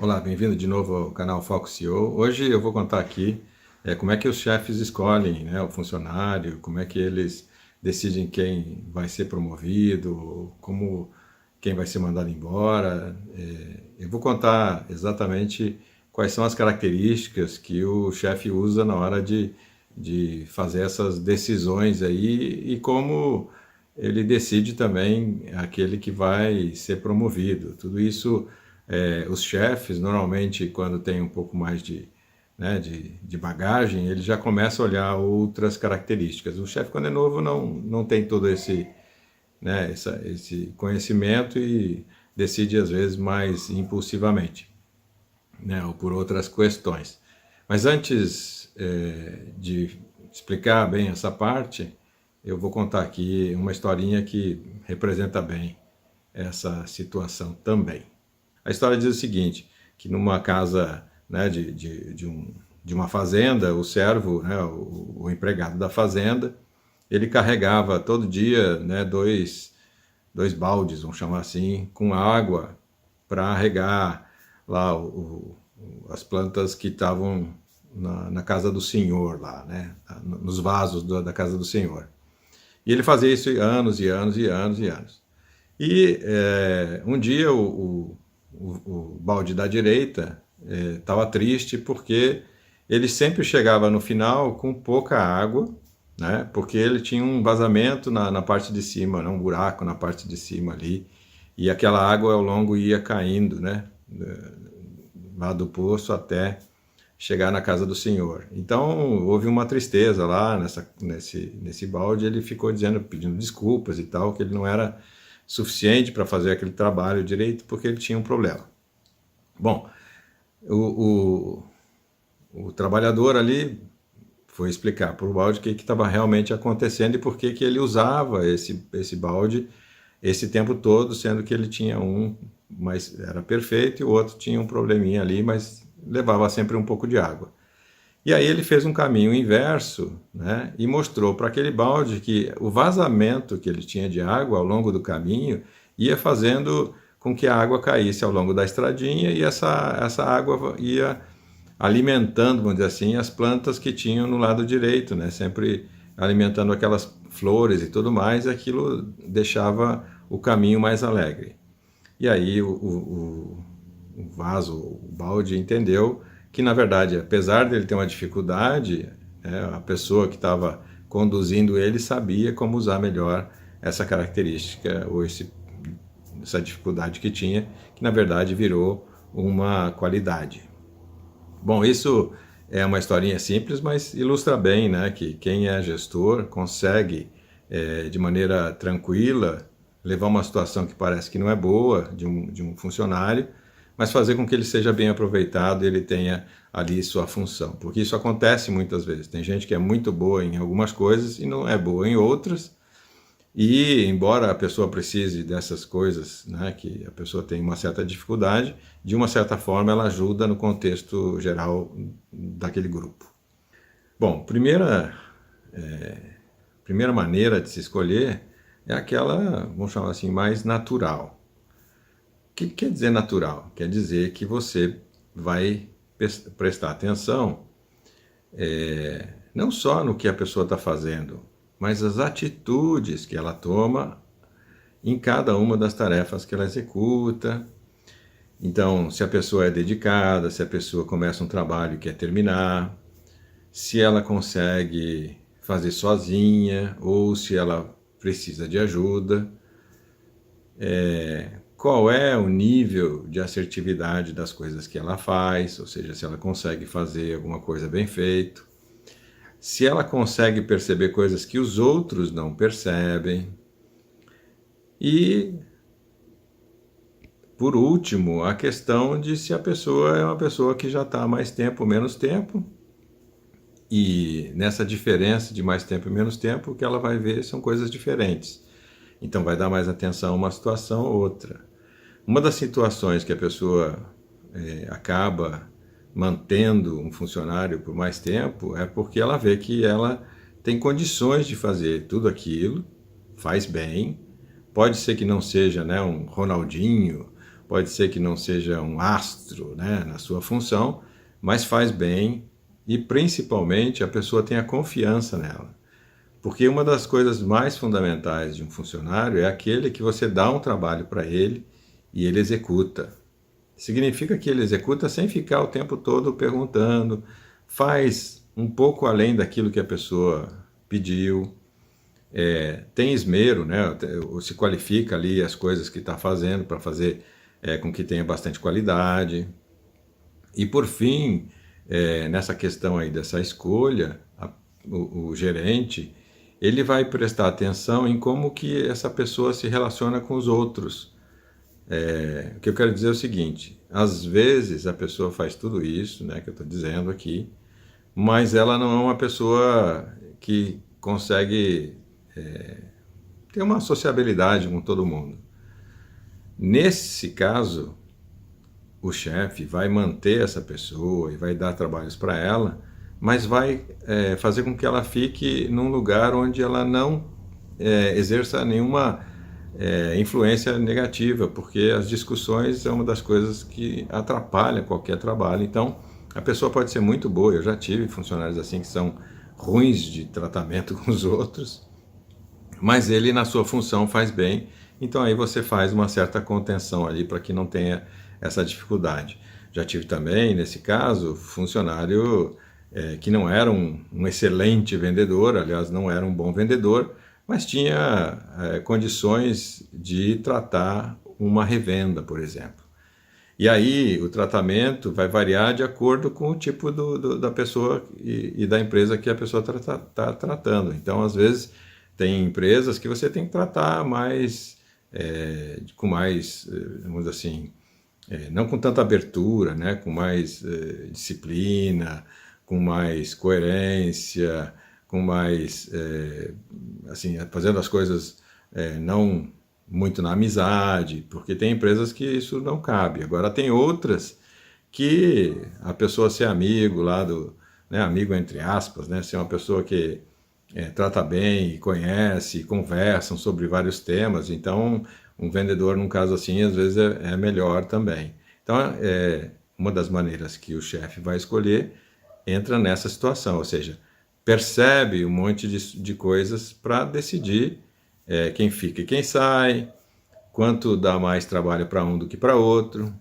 Olá, bem-vindo de novo ao canal Foco CEO. Hoje eu vou contar aqui como é que os chefes escolhem, né, o funcionário, como é que eles decidem quem vai ser promovido, como quem vai ser mandado embora. Eu vou contar exatamente quais são as características que o chefe usa na hora de fazer essas decisões aí e como ele decide também aquele que vai ser promovido. Tudo isso, os chefes, normalmente, quando tem um pouco mais né, de bagagem, ele já começa a olhar outras características. O chefe, quando é novo, não tem todo né, esse conhecimento e decide, às vezes, mais impulsivamente, né, ou por outras questões. Mas antes de explicar bem essa parte, eu vou contar aqui uma historinha que representa bem essa situação também. A história diz o seguinte, que numa casa, né, de uma fazenda, o servo, né, o empregado da fazenda, ele carregava todo dia, né, dois baldes, vamos chamar assim, com água para regar lá as plantas que estavam na casa do senhor lá, né, nos vasos da casa do senhor. E ele fazia isso anos e anos e anos e anos. E um dia o balde da direita estava triste porque ele sempre chegava no final com pouca água, né? Porque ele tinha um vazamento na parte de cima, né? Um buraco na parte de cima ali, e aquela água ao longo ia caindo, né? Lá do poço até chegar na casa do senhor. Então houve uma tristeza lá nesse balde, ele ficou pedindo desculpas e tal, que ele não era suficiente para fazer aquele trabalho direito porque ele tinha um problema. Bom, o trabalhador ali foi explicar para o balde o que estava realmente acontecendo e por que ele usava esse balde esse tempo todo, sendo que ele tinha um, mas era perfeito, e o outro tinha um probleminha ali, mas levava sempre um pouco de água. E aí ele fez um caminho inverso, né, e mostrou para aquele balde que o vazamento que ele tinha de água ao longo do caminho ia fazendo com que a água caísse ao longo da estradinha e essa água ia alimentando, vamos dizer assim, as plantas que tinham no lado direito, né, sempre alimentando aquelas flores e tudo mais, e aquilo deixava o caminho mais alegre. E aí o vaso, o balde, entendeu que, na verdade, apesar dele ter uma dificuldade, a pessoa que estava conduzindo ele sabia como usar melhor essa característica ou essa dificuldade que tinha, que na verdade virou uma qualidade. Bom, isso é uma historinha simples, mas ilustra bem, né, que quem é gestor consegue, de maneira tranquila, levar uma situação que parece que não é boa de um funcionário, mas fazer com que ele seja bem aproveitado e ele tenha ali sua função. Porque isso acontece muitas vezes. Tem gente que é muito boa em algumas coisas e não é boa em outras. E, embora a pessoa precise dessas coisas, né, que a pessoa tem uma certa dificuldade, de uma certa forma ela ajuda no contexto geral daquele grupo. Bom, primeira maneira de se escolher é aquela, vamos chamar assim, mais natural. O que quer dizer natural? Quer dizer que você vai prestar atenção não só no que a pessoa está fazendo, mas as atitudes que ela toma em cada uma das tarefas que ela executa. Então, se a pessoa é dedicada, se a pessoa começa um trabalho e quer terminar, se ela consegue fazer sozinha ou se ela precisa de ajuda, qual é o nível de assertividade das coisas que ela faz, ou seja, se ela consegue fazer alguma coisa bem feito, se ela consegue perceber coisas que os outros não percebem. E, por último, a questão de se a pessoa é uma pessoa que já está há mais tempo ou menos tempo, e nessa diferença de mais tempo e menos tempo, o que ela vai ver são coisas diferentes. Então vai dar mais atenção a uma situação ou outra. Uma das situações que a pessoa acaba mantendo um funcionário por mais tempo é porque ela vê que ela tem condições de fazer tudo aquilo, faz bem, pode ser que não seja, né, um Ronaldinho, pode ser que não seja um astro, né, na sua função, mas faz bem e principalmente a pessoa tem a confiança nela. Porque uma das coisas mais fundamentais de um funcionário é aquele que você dá um trabalho para ele e ele executa. Significa que ele executa sem ficar o tempo todo perguntando, faz um pouco além daquilo que a pessoa pediu, tem esmero, né? Se qualifica ali as coisas que está fazendo para fazer com que tenha bastante qualidade. E por fim, nessa questão aí dessa escolha, o gerente, ele vai prestar atenção em como que essa pessoa se relaciona com os outros. O que eu quero dizer é o seguinte, às vezes a pessoa faz tudo isso, né, que eu estou dizendo aqui, mas ela não é uma pessoa que consegue ter uma sociabilidade com todo mundo. Nesse caso, o chefe vai manter essa pessoa e vai dar trabalhos para ela, mas vai fazer com que ela fique num lugar onde ela não exerça nenhuma influência negativa, porque as discussões é uma das coisas que atrapalha qualquer trabalho. Então, a pessoa pode ser muito boa, eu já tive funcionários assim que são ruins de tratamento com os outros, mas ele na sua função faz bem, então aí você faz uma certa contenção ali para que não tenha essa dificuldade. Já tive também, nesse caso, funcionário que não era um excelente vendedor, aliás, não era um bom vendedor, mas tinha condições de tratar uma revenda, por exemplo. E aí o tratamento vai variar de acordo com o tipo da pessoa e da empresa que a pessoa está tratando. Então, às vezes, tem empresas que você tem que tratar mais, com mais, vamos dizer assim, não com tanta abertura, né? Com mais disciplina, com mais coerência, com mais, assim, fazendo as coisas não muito na amizade, porque tem empresas que isso não cabe. Agora tem outras que a pessoa ser amigo lá né, amigo entre aspas, né, ser uma pessoa que trata bem, conhece, conversam sobre vários temas, então um vendedor num caso assim às vezes é melhor também. Então uma das maneiras que o chefe vai escolher entra nessa situação, ou seja, percebe um monte de coisas para decidir quem fica e quem sai, quanto dá mais trabalho para um do que para outro.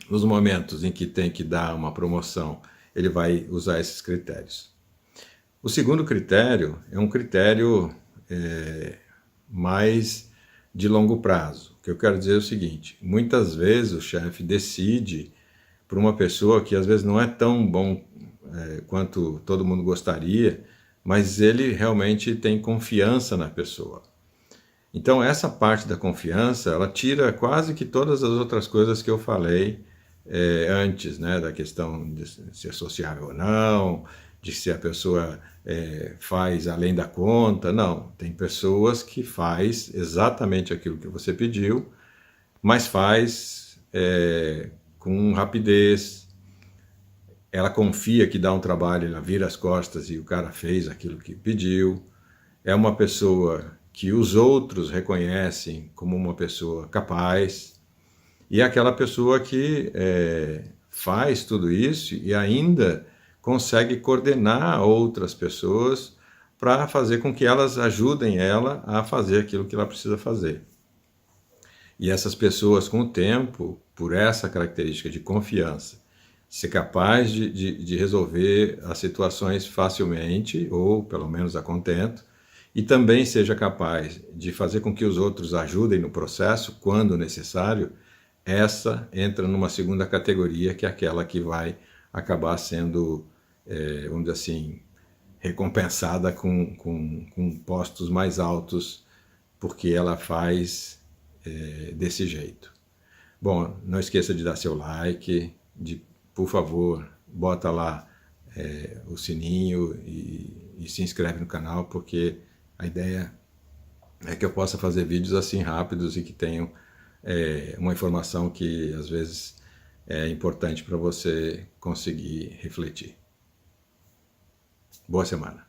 Nos momentos em que tem que dar uma promoção, ele vai usar esses critérios. O segundo critério é um critério mais de longo prazo. O que eu quero dizer é o seguinte, muitas vezes o chefe decide por uma pessoa que às vezes não é tão bom quanto todo mundo gostaria, mas ele realmente tem confiança na pessoa. Então essa parte da confiança, ela tira quase que todas as outras coisas que eu falei antes, né, da questão de ser sociável ou não, de se a pessoa faz além da conta. Não, tem pessoas que faz exatamente aquilo que você pediu, mas faz com rapidez. Ela confia que dá um trabalho, ela vira as costas e o cara fez aquilo que pediu. É uma pessoa que os outros reconhecem como uma pessoa capaz. E é aquela pessoa que faz tudo isso e ainda consegue coordenar outras pessoas para fazer com que elas ajudem ela a fazer aquilo que ela precisa fazer. E essas pessoas, com o tempo, por essa característica de confiança, ser capaz de resolver as situações facilmente, ou pelo menos a contento, e também seja capaz de fazer com que os outros ajudem no processo, quando necessário, essa entra numa segunda categoria, que é aquela que vai acabar sendo, vamos dizer assim, recompensada com postos mais altos, porque ela faz desse jeito. Bom, não esqueça de dar seu like, por favor, bota lá o sininho e se inscreve no canal, porque a ideia é que eu possa fazer vídeos assim rápidos e que tenham uma informação que às vezes é importante para você conseguir refletir. Boa semana.